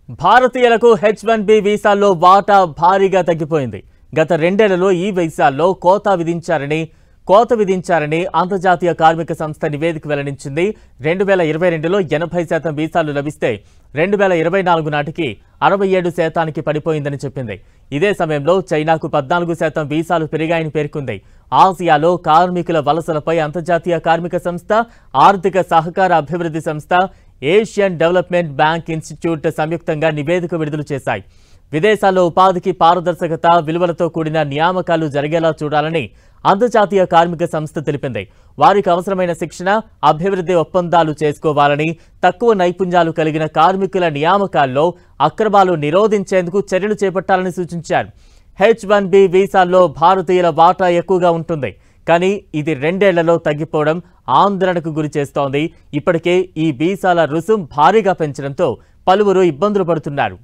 భారతీయులకు H1B వీసాల్లో వాటా భారీగా తగ్గిపోయింది. గత రెండేళ్లలో ఈ వీసాల్లో కోత విధించారని అంతర్జాతీయ కార్మిక సంస్థ నివేదిక వెల్లడించింది. 2022లో 80% వీసాలు లభిస్తే 2024 నాటికి 67%కి పడిపోయిందని చెప్పింది. ఇదే సమయంలో చైనాకు 14% వీసాలు పెరిగాయని పేర్కొంది. ఆసియాలో కార్మికుల వలసలపై అంతర్జాతీయ కార్మిక సంస్థ, ఆర్థిక సహకార అభివృద్ధి సంస్థ, ఏషియన్ డెవలప్మెంట్ బ్యాంక్ ఇన్స్టిట్యూట్ సంయుక్తంగా నివేదిక విడుదల చేశాయి. విదేశాల్లో ఉపాధికి పారదర్శకత, విలువలతో కూడిన నియామకాలు జరిగేలా చూడాలని అంతర్జాతీయ కార్మిక సంస్థ తెలిపింది. వారికి అవసరమైన శిక్షణ, అభివృద్ధి ఒప్పందాలు చేసుకోవాలని, తక్కువ నైపుణ్యాలు కలిగిన కార్మికుల నియామకాల్లో అక్రమాలు నిరోధించేందుకు చర్యలు చేపట్టాలని సూచించారు. H1B వీసాల్లో భారతీయుల వాటా ఎక్కువగా ఉంటుంది. కానీ ఇది రెండేళ్లలో తగ్గిపోవడం ఆందోళనకు గురి చేస్తోంది. ఇప్పటికే ఈ వీసాల రుసుం భారీగా పెంచడంతో పలువురు ఇబ్బందులు పడుతున్నారు.